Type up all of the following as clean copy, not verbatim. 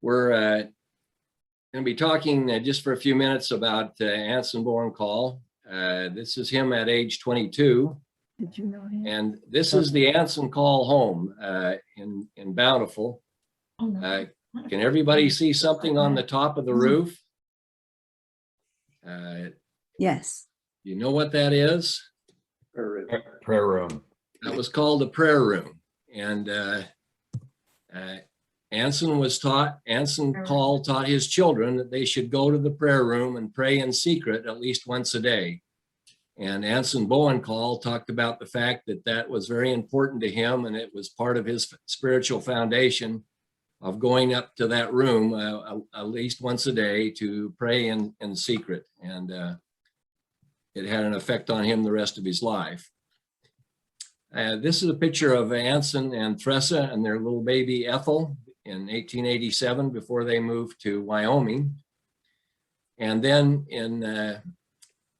We're going to be talking just for a few minutes about Anson Bowen Call. This is him at age 22. Did you know him? And this is the Anson Call home in Bountiful. Oh, no. Can everybody see something on the top of the roof? Yes. You know what that is? Prayer room. That was called the prayer room. And Anson Call taught his children that they should go to the prayer room and pray in secret at least once a day. And Anson Bowen Call talked about the fact that that was very important to him, and it was part of his spiritual foundation of going up to that room at least once a day to pray in secret. And it had an effect on him the rest of his life. This is a picture of Anson and Theresa and their little baby Ethel in 1887 before they moved to Wyoming. And then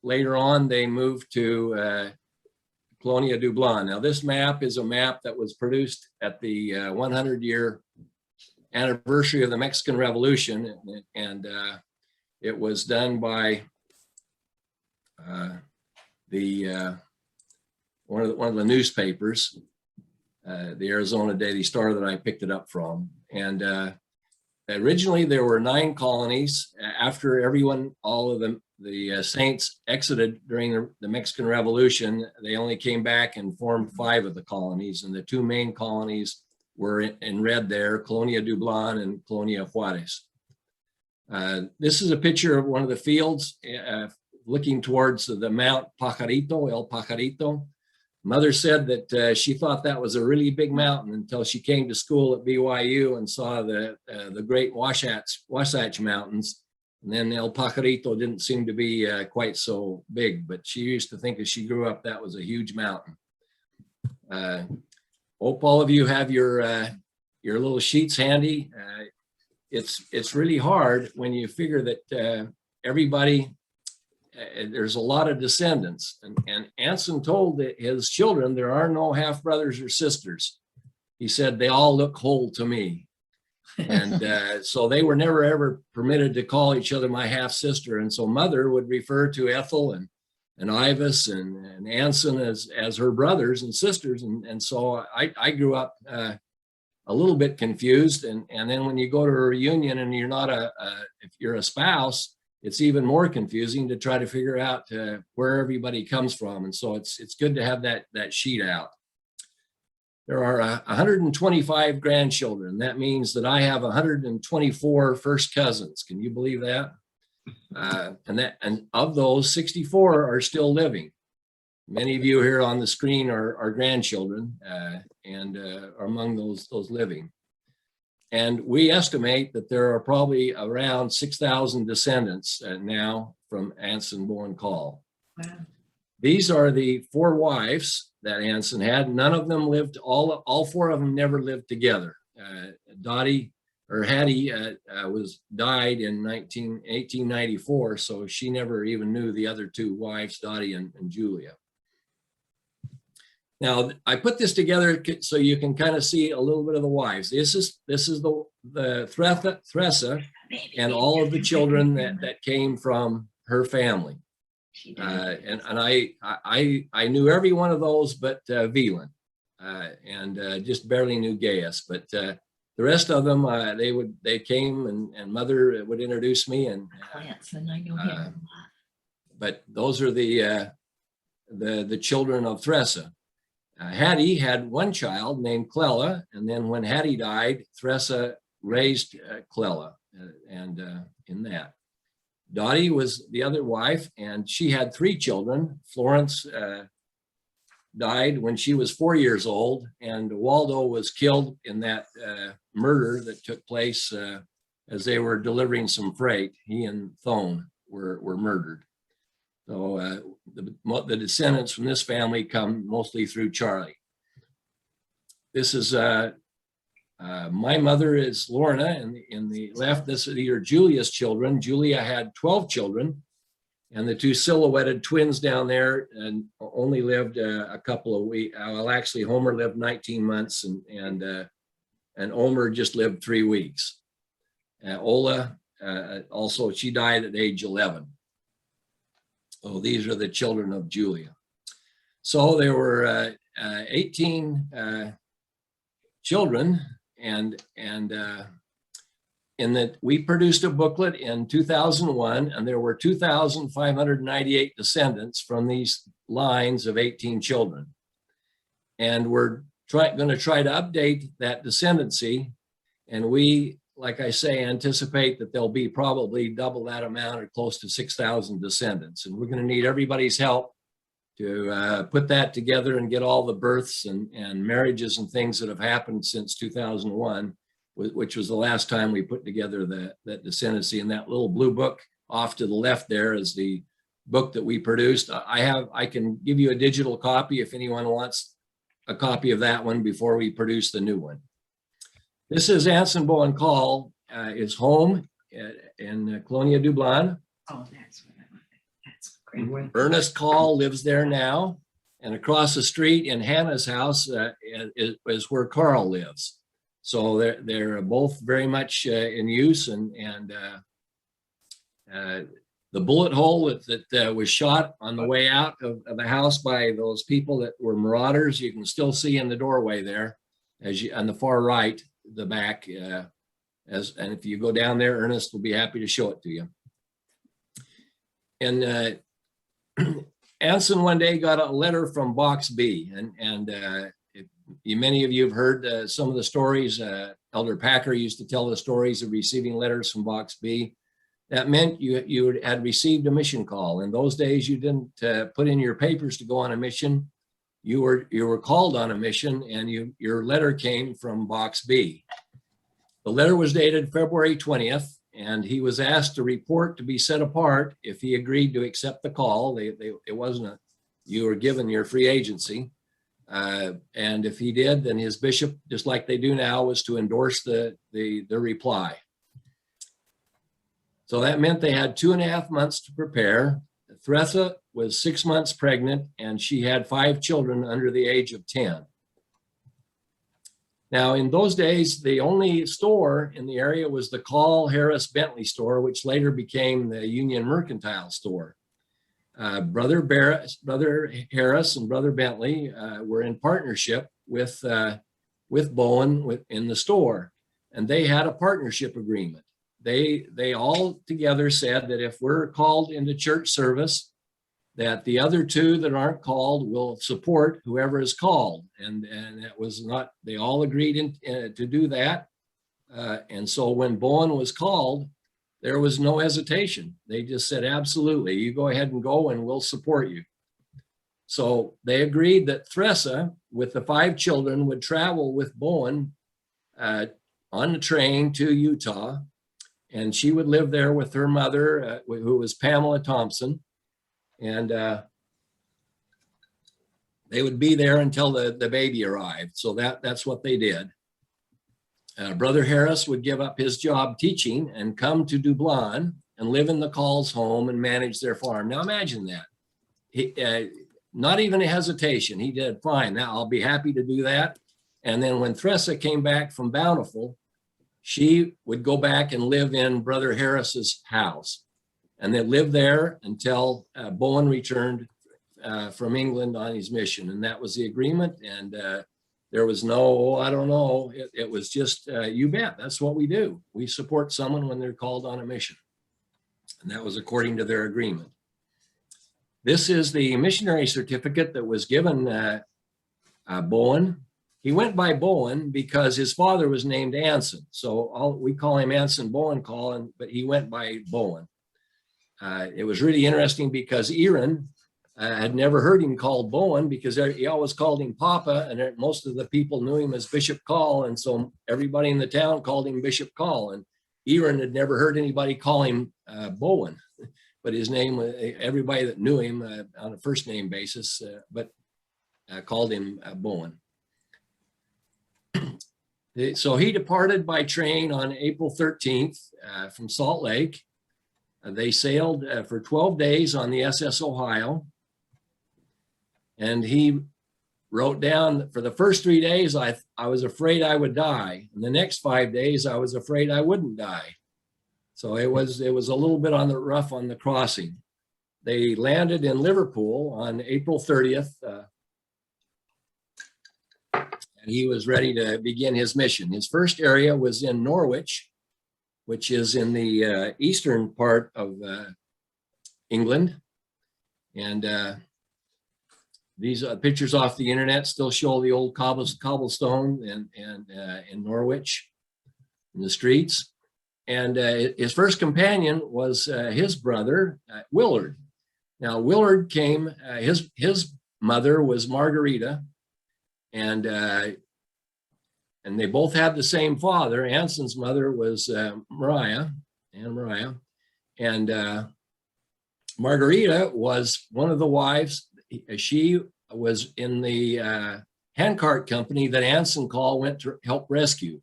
later on, they moved to Colonia Dublin. Now, this map is a map that was produced at the 100-year anniversary of the Mexican Revolution, and it was done by one of the newspapers, the Arizona Daily Star, that I picked it up from. And originally there were 9 colonies. After all of the saints exited during the Mexican Revolution, they only came back and formed 5 of the colonies, and the 2 main colonies were in red there, Colonia Dublin and Colonia Juarez. This is a picture of one of the fields looking towards the Mount Pajarito, El Pajarito. Mother said that she thought that was a really big mountain until she came to school at BYU and saw the great Wasatch Mountains. And then El Pajarito didn't seem to be quite so big, but she used to think as she grew up that was a huge mountain. Hope all of you have your little sheets handy. It's really hard when you figure that everybody, there's a lot of descendants, and Anson told his children there are no half brothers or sisters. He said they all look whole to me. And so they were never ever permitted to call each other my half sister. And so Mother would refer to Ethel and Ivis and Anson as her brothers and sisters. And so I grew up a little bit confused. And then when you go to a reunion and you're not if you're a spouse, it's even more confusing to try to figure out where everybody comes from. And so it's good to have that sheet out. There are 125 grandchildren. That means that I have 124 first cousins. Can you believe that? And of those, 64 are still living. Many of you here on the screen are grandchildren and are among those living. And we estimate that there are probably around 6,000 descendants now from Anson Bowen Call. Wow. These are the 4 wives that Anson had. None of them lived, all 4 of them never lived together. Hattie died in 1894, so she never even knew the other 2 wives, Dottie and Julia. Now, I put this together so you can kind of see a little bit of the wives. This is the Theresa and all of the children that came from her family. And I knew every one of those but Veland, and just barely knew Gaius. But the rest of them, they came and Mother would introduce me. And Anson, I know him a lot. But those are the children of Theresa. Hattie had 1 child named Clella, and then when Hattie died, Theresa raised Clella, and in that. Dottie was the other wife, and she had 3 children. Florence died when she was 4 years old, and Waldo was killed in that murder that took place as they were delivering some freight. He and Thone were murdered. So the descendants from this family come mostly through Charlie. This is my mother is Lorna in the left. This is either Julia's children. Julia had 12 children, and the 2 silhouetted twins down there and only lived a couple of weeks. Well, actually, Homer lived 19 months, and Omer just lived 3 weeks. Ola, also, she died at age 11. So these are the children of Julia. So there were 18 children, and in that we produced a booklet in 2001, and there were 2,598 descendants from these lines of 18 children. And we're going to try to update that descendancy. And we, like I say, anticipate that there'll be probably double that amount or close to 6,000 descendants. And we're going to need everybody's help to put that together and get all the births and marriages and things that have happened since 2001, which was the last time we put together that descendancy. And that little blue book off to the left there is the book that we produced. I can give you a digital copy if anyone wants a copy of that one before we produce the new one. This is Anson Bowen Call, his home in Colonia Dublin. Oh, that's what I wanted. That's great. Ernest Call lives there now, and across the street in Hannah's house is where Carl lives. So they're both very much in use, and the bullet hole that was shot on the way out of the house by those people that were marauders, you can still see in the doorway there, as you on the far right, the back. And if you go down there, Ernest will be happy to show it to you. And Anson one day got a letter from Box B, and many of you have heard some of the stories. Elder Packer used to tell the stories of receiving letters from Box B. That meant you had received a mission call. In those days, you didn't put in your papers to go on a mission. You were called on a mission, and your letter came from Box B. The letter was dated February 20th, and he was asked to report to be set apart if he agreed to accept the call. It wasn't you were given your free agency. And if he did, then his bishop, just like they do now, was to endorse the reply. So that meant they had 2.5 months to prepare. Thretha was 6 months pregnant, and she had 5 children under the age of 10. Now, in those days, the only store in the area was the Call Harris Bentley store, which later became the Union Mercantile store. Brother Harris and Brother Bentley were in partnership with Bowen in the store, and they had a partnership agreement. They all together said that if we're called into church service, that the other 2 that aren't called will support whoever is called. And that was not, they all agreed to do that. And so when Bowen was called, there was no hesitation. They just said, absolutely, you go ahead and go and we'll support you. So they agreed that Theresa, with the 5 children, would travel with Bowen on the train to Utah. And she would live there with her mother, who was Pamela Thompson. And they would be there until the baby arrived. So that's what they did. Brother Harris would give up his job teaching and come to Dublin and live in the Call's home and manage their farm. Now imagine that. Not even a hesitation. He did, fine, now I'll be happy to do that. And then when Theresa came back from Bountiful, she would go back and live in Brother Harris's house. And they lived there until Bowen returned from England on his mission. And that was the agreement. And there was no, I don't know, it was just, you bet, that's what we do. We support someone when they're called on a mission. And that was according to their agreement. This is the missionary certificate that was given Bowen. He went by Bowen because his father was named Anson. So we call him Anson Bowen Call, but he went by Bowen. It was really interesting because Aaron had never heard him called Bowen because he always called him Papa, and most of the people knew him as Bishop Call. And so everybody in the town called him Bishop Call. And Aaron had never heard anybody call him Bowen, but his name, everybody that knew him on a first name basis, but called him Bowen. So he departed by train on April 13th from Salt Lake. They sailed for 12 days on the SS Ohio. And he wrote down, for the first 3 days, I was afraid I would die. And the next 5 days, I was afraid I wouldn't die. So it was a little bit on the rough on the crossing. They landed in Liverpool on April 30th. And he was ready to begin his mission. His first area was in Norwich, which is in the eastern part of England. And these pictures off the internet still show the old cobblestone and in Norwich in the streets. And his first companion was his brother, Willard. Now, Willard came, his mother was Margarita, and they both had the same father. Anson's mother was Maria, and Margarita was one of the wives. She was in the handcart company that Anson Call went to help rescue.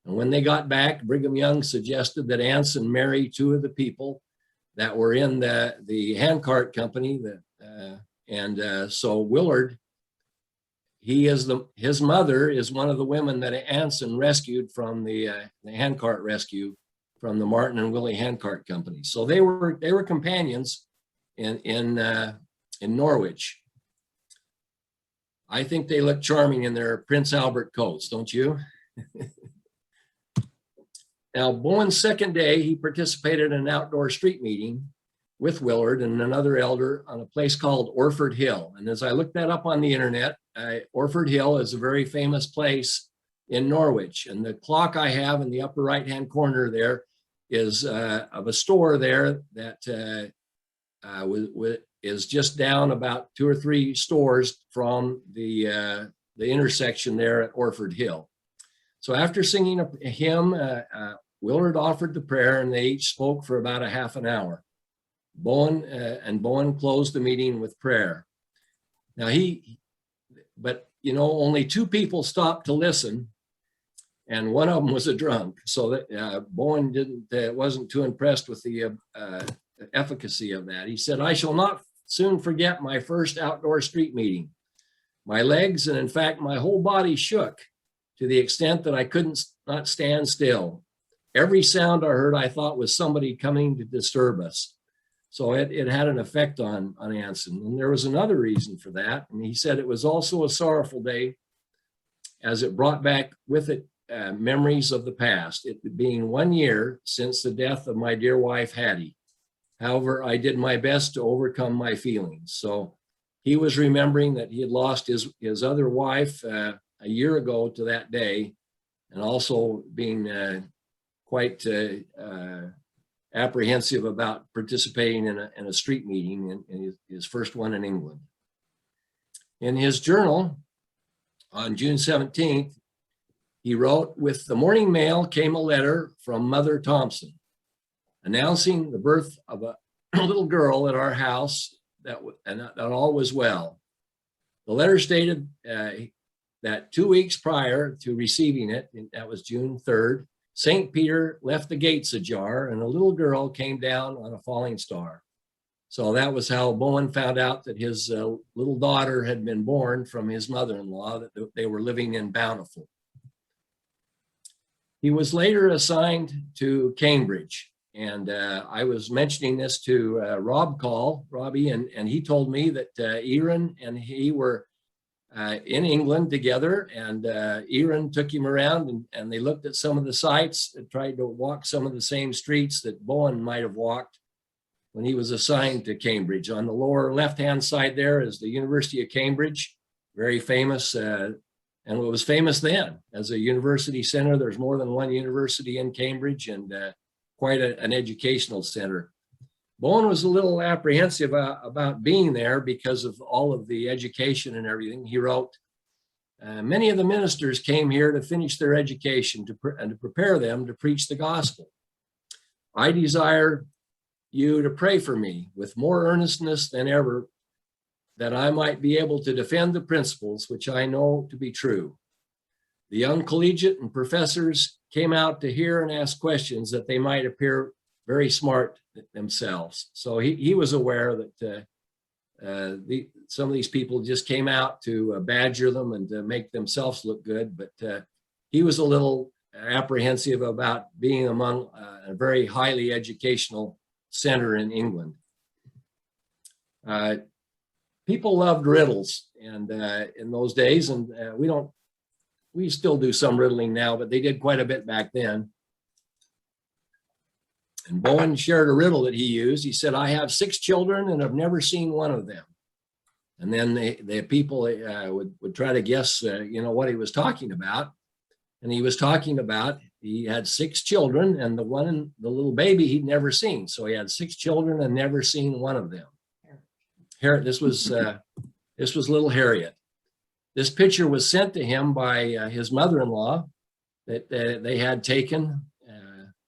And when they got back, Brigham Young suggested that Anson marry two of the people that were in the handcart company. So Willard, his mother is one of the women that Anson rescued from the handcart rescue from the Martin and Willie Handcart Company. So they were companions in Norwich. I think they look charming in their Prince Albert coats, don't you? Now, Bowen's second day, he participated in an outdoor street meeting with Willard and another elder on a place called Orford Hill. And as I looked that up on the internet, Orford Hill is a very famous place in Norwich. And the clock I have in the upper right-hand corner there is of a store there that is just down about 2 or 3 stores from the intersection there at Orford Hill. So after singing a hymn, Willard offered the prayer, and they each spoke for about a half an hour. Bowen closed the meeting with prayer. Now but only 2 people stopped to listen, and one of them was a drunk. So that Bowen wasn't too impressed with the efficacy of that. He said, "I shall not soon forget my first outdoor street meeting. My legs, and in fact my whole body, shook to the extent that I could not stand still. Every sound I heard I thought was somebody coming to disturb us." So it had an effect on Anson. And there was another reason for that. And he said it was also a sorrowful day, as it brought back with it memories of the past, it being 1 year since the death of my dear wife, Hattie. However, I did my best to overcome my feelings. So he was remembering that he had lost his other wife a year ago to that day, and also being quite apprehensive about participating in a street meeting, in his first one in England. In his journal on June 17th, he wrote, "With the morning mail came a letter from Mother Thompson announcing the birth of a little girl at our house, that all was well. The letter stated that 2 weeks prior to receiving it, that was June 3rd, St. Peter left the gates ajar and a little girl came down on a falling star." So that was how Bowen found out that his little daughter had been born from his mother-in-law, that they were living in Bountiful. He was later assigned to Cambridge. And I was mentioning this to Robbie, and he told me that Erin and he were in England together, and Erin took him around and they looked at some of the sites and tried to walk some of the same streets that Bowen might have walked when he was assigned to Cambridge. On the lower left-hand side there is the University of Cambridge, very famous, and it was famous then as a university center. There's more than one university in Cambridge, and quite an educational center. Bowen was a little apprehensive about being there because of all of the education and everything. He wrote, "Many of the ministers came here to finish their education and to prepare them to preach the gospel. I desire you to pray for me with more earnestness than ever, that I might be able to defend the principles which I know to be true. The young collegiate and professors came out to hear and ask questions that they might appear very smart themselves." So he was aware that some of these people just came out to badger them and to make themselves look good, but he was a little apprehensive about being among a very highly educational center in England. People loved riddles, and in those days, and we still do some riddling now, but they did quite a bit back then. And Bowen shared a riddle that he used. He said, "I have 6 children and have never seen one of them." And then the people would try to guess, what he was talking about. And he was talking about he had 6 children, and the little baby he'd never seen. So he had 6 children and never seen one of them. This was little Harriet. This picture was sent to him by his mother-in-law that they had taken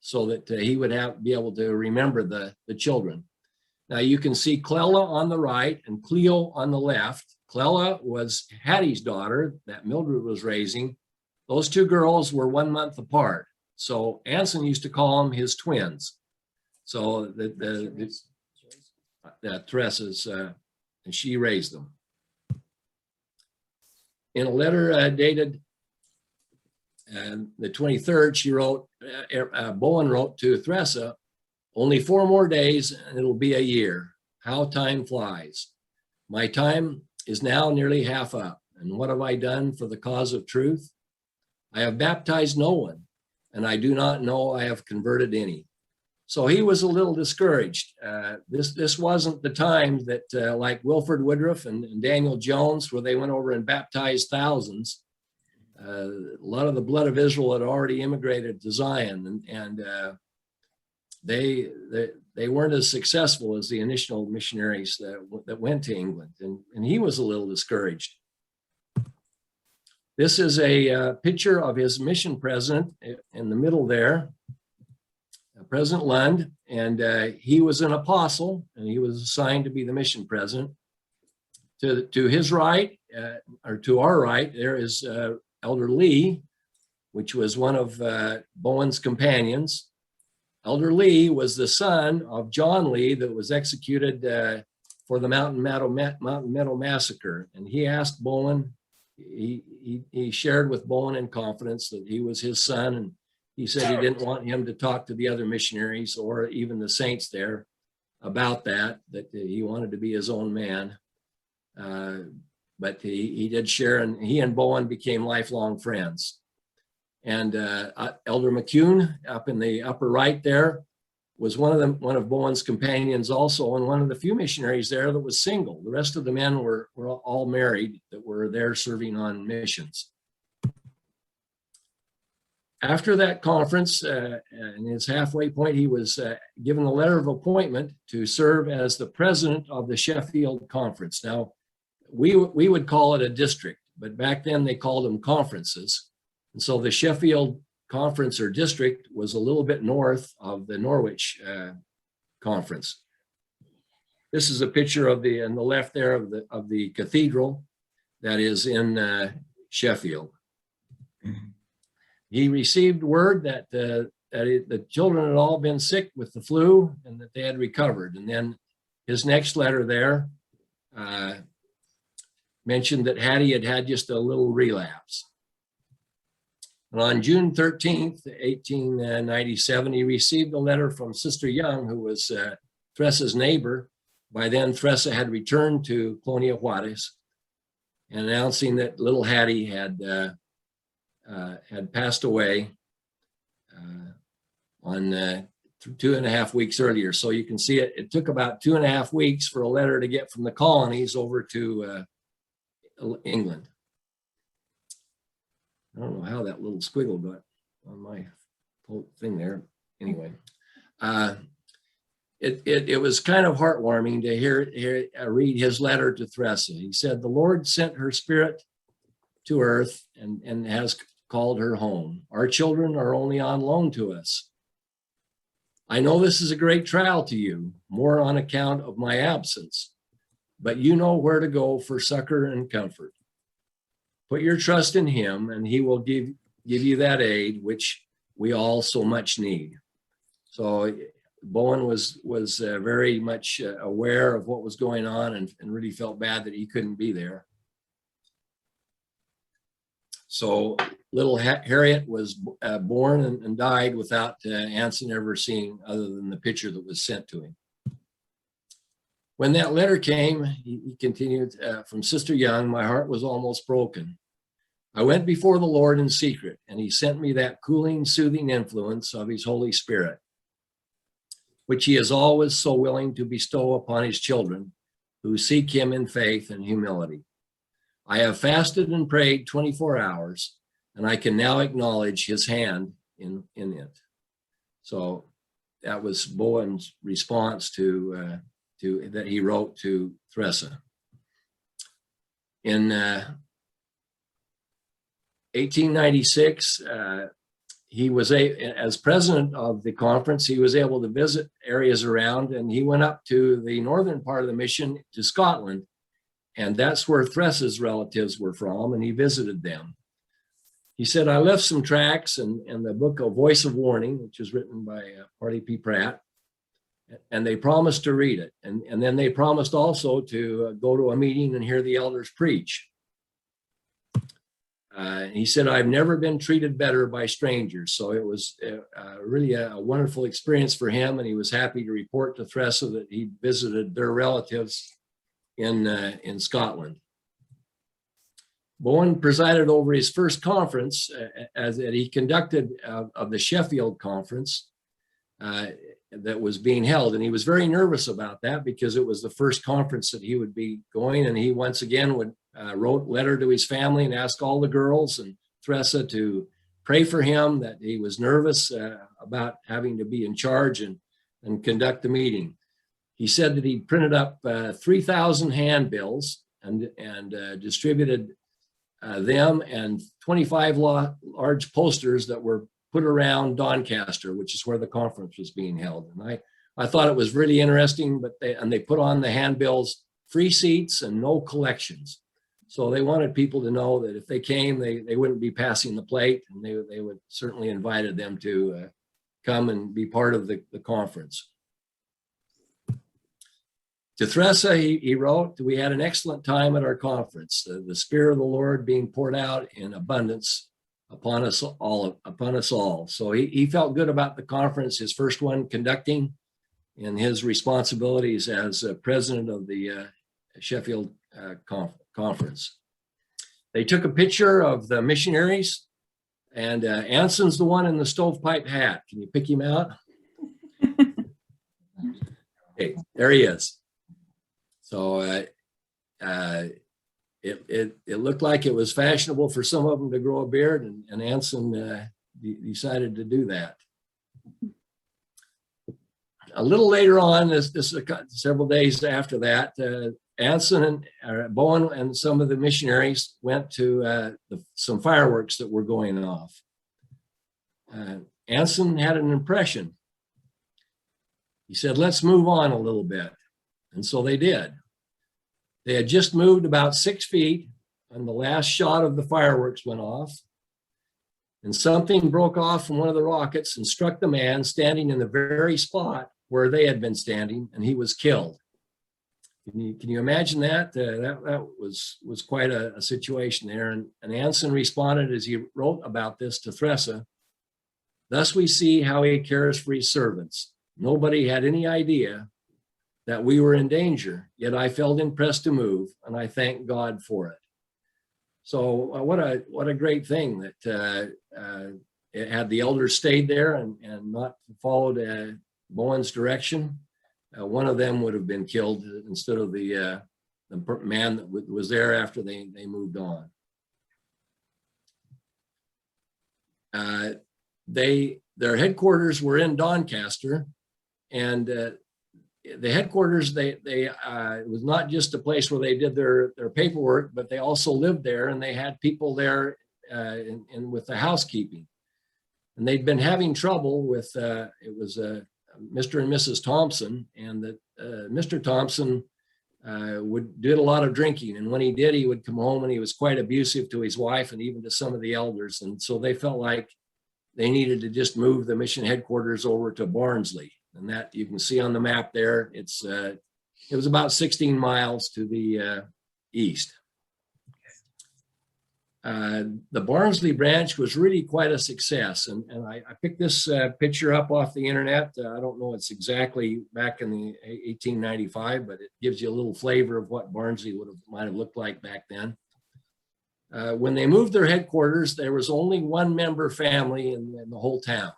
so that he would be able to remember the children. Now you can see Clella on the right and Cleo on the left. Clella was Hattie's daughter that Mildred was raising. Those 2 girls were 1 month apart. So Anson used to call them his twins. So Theresa's, and she raised them. In a letter dated the 23rd, she wrote, Bowen wrote to Theresa, "Only 4 more days and it'll be a year. How time flies. My time is now nearly half up. And what have I done for the cause of truth? I have baptized no one, and I do not know I have converted any." So he was a little discouraged. This wasn't the time that like Wilford Woodruff and Daniel Jones, where they went over and baptized thousands. A lot of the blood of Israel had already immigrated to Zion, and they weren't as successful as the initial missionaries that went to England, and he was a little discouraged. This is a picture of his mission president in the middle there, President Lund, and he was an apostle, and he was assigned to be the mission president. To his right, or to our right, there is Elder Lee, which was one of Bowen's companions. Elder Lee was the son of John Lee that was executed for the Mountain Meadow Massacre, and he asked Bowen. He shared with Bowen in confidence that he was his son, and he said he didn't want him to talk to the other missionaries or even the saints there about that he wanted to be his own man. But he did share, and he and Bowen became lifelong friends. And Elder McCune up in the upper right there was one of Bowen's companions also, and one of the few missionaries there that was single. The rest of the men were all married that were there serving on missions. After that conference, in his halfway point, he was given a letter of appointment to serve as the president of the Sheffield Conference. Now, we would call it a district, but back then they called them conferences. And so the Sheffield Conference or district was a little bit north of the Norwich Conference. This is a picture of on the left there of the cathedral that is in Sheffield. He received word that the children had all been sick with the flu and that they had recovered. And then his next letter there mentioned that Hattie had just a little relapse. And on June 13th, 1897, he received a letter from Sister Young, who was Theresa's neighbor. By then, Theresa had returned to Colonia Juarez, and announcing that little Hattie had passed away on 2.5 weeks earlier. So you can see it took about 2.5 weeks for a letter to get from the colonies over to England. I don't know how that little squiggle got on my whole thing there. Anyway, it was kind of heartwarming to read his letter to Theresa. He said, "The Lord sent her spirit to earth and has called her home. Our children are only on loan to us. I know this is a great trial to you, more on account of my absence, but you know where to go for succor and comfort. Put your trust in him, and he will give you that aid which we all so much need." So Bowen was very much aware of what was going on and really felt bad that he couldn't be there. So little Harriet was born and died without Anson ever seeing other than the picture that was sent to him. When that letter came, he continued, from Sister Young, my heart was almost broken. I went before the Lord in secret, and he sent me that cooling, soothing influence of his Holy Spirit, which he is always so willing to bestow upon his children who seek him in faith and humility. I have fasted and prayed 24 hours, and I can now acknowledge his hand in it. So that was Bowen's response to that he wrote to Theresa. In 1896, he was as president of the conference, he was able to visit areas around, and he went up to the northern part of the mission to Scotland, and that's where Theresa's relatives were from, and he visited them. He said, I left some tracts in the book of Voice of Warning, which was written by Party P. Pratt, and they promised to read it. And then they promised also to go to a meeting and hear the elders preach. He said, I've never been treated better by strangers. So it was really a wonderful experience for him. And he was happy to report to Theresa that he visited their relatives in Scotland. Bowen presided over his first conference that he conducted of the Sheffield conference that was being held. And he was very nervous about that because it was the first conference that he would be going. And he once again would wrote a letter to his family and asked all the girls and Theresa to pray for him, that he was nervous about having to be in charge and conduct the meeting. He said that he printed up 3,000 handbills and distributed them and 25 large posters that were put around Doncaster, which is where the conference was being held. And I thought it was really interesting, but they put on the handbills, free seats and no collections. So they wanted people to know that if they came, they wouldn't be passing the plate, and they would certainly invited them to come and be part of the conference. To Theresa, he wrote, we had an excellent time at our conference, the Spirit of the Lord being poured out in abundance upon us all. So he felt good about the conference, his first one conducting, and his responsibilities as president of the Sheffield conference. They took a picture of the missionaries, and Anson's the one in the stovepipe hat. Can you pick him out? Okay, there he is. So it looked like it was fashionable for some of them to grow a beard, and Anson decided to do that. A little later on, several days after that, Anson and Bowen and some of the missionaries went to some fireworks that were going off. Anson had an impression. He said, let's move on a little bit. And so they did. They had just moved about 6 feet and the last shot of the fireworks went off. And something broke off from one of the rockets and struck the man standing in the very spot where they had been standing, and he was killed. Can you imagine that? That was quite a situation there. And Anson responded as he wrote about this to Theresa. Thus we see how he cares for his servants. Nobody had any idea that we were in danger, yet I felt impressed to move, and I thank God for it. So what a great thing that had the elders stayed there and not followed Bowen's direction. One of them would have been killed instead of the man that was there after they moved on. Their headquarters were in Doncaster, and the headquarters it was not just a place where they did their paperwork, but they also lived there, and they had people there and with the housekeeping. And they'd been having trouble with it was Mr. and Mrs. Thompson, and that Mr. Thompson did a lot of drinking, and when he did, he would come home and he was quite abusive to his wife and even to some of the elders. And so they felt like they needed to just move the mission headquarters over to Barnsley, and that you can see on the map there. It was about 16 miles to the east. the Barnsley branch was really quite a success. And I picked this picture up off the internet. I don't know it's exactly back in the 1895, but it gives you a little flavor of what Barnsley might have looked like back then. When they moved their headquarters, there was only one member family in the whole town,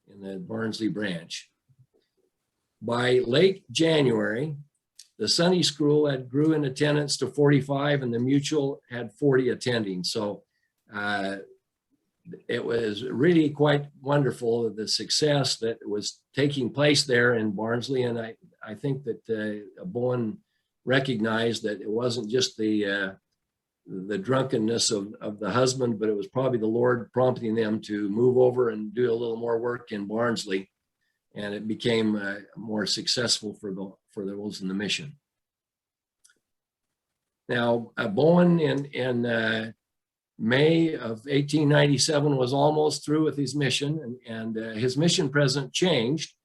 in the Barnsley branch. By late January, the Sunday school had grew in attendance to 45 and the mutual had 40 attending. So it was really quite wonderful, the success that was taking place there in Barnsley. And I think that Bowen recognized that it wasn't just the drunkenness of the husband, but it was probably the Lord prompting them to move over and do a little more work in Barnsley. And it became more successful for those in the mission. Now, Bowen in May of 1897 was almost through with his mission, and his mission president changed.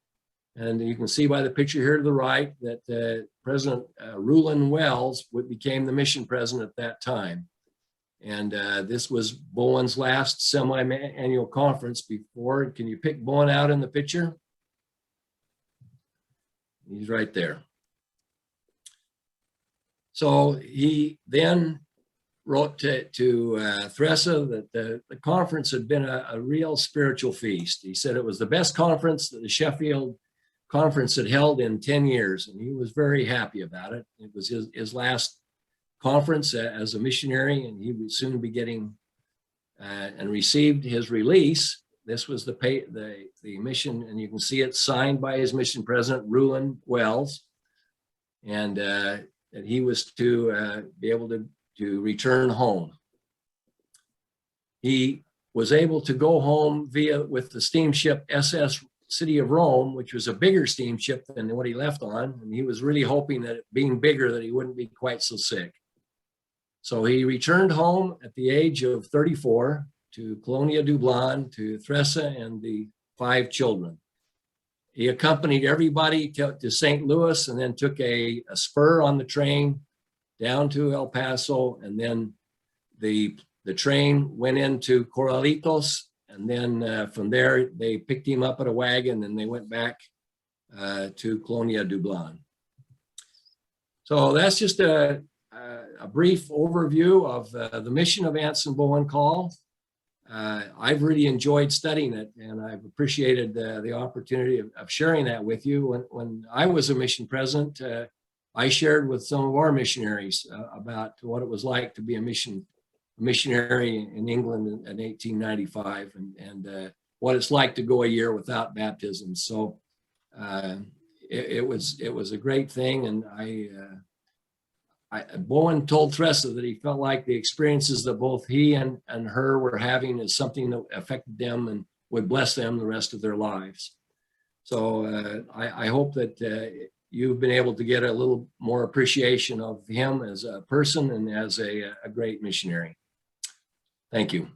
And you can see by the picture here to the right that President Rulon Wells became the mission president at that time. And this was Bowen's last semi-annual conference before. Can you pick Bowen out in the picture? He's right there. So he then wrote to Theresa that the conference had been a real spiritual feast. He said it was the best conference that the Sheffield conference had held in 10 years, and he was very happy about it. It was his last conference as a missionary, and he would soon be getting and received his release. This was the mission, and you can see it signed by his mission president, Rulon Wells, and that he was to be able to return home. He was able to go home with the steamship SS City of Rome, which was a bigger steamship than what he left on, and he was really hoping that being bigger that he wouldn't be quite so sick. So he returned home at the age of 34 to Colonia Dublin, to Theresa and the 5 children. He accompanied everybody to St. Louis and then took a spur on the train down to El Paso, and then the train went into Corralitos, and then from there they picked him up at a wagon and they went back to Colonia Dublin. So that's just a brief overview of the mission of Anson Bowen Call. I've really enjoyed studying it, and I've appreciated the opportunity of sharing that with you. When I was a mission president, I shared with some of our missionaries about what it was like to be a missionary in England in 1895, and what it's like to go a year without baptism. So it was a great thing, and Bowen told Theresa that he felt like the experiences that both he and her were having is something that affected them and would bless them the rest of their lives. So I hope that you've been able to get a little more appreciation of him as a person and as a great missionary. Thank you.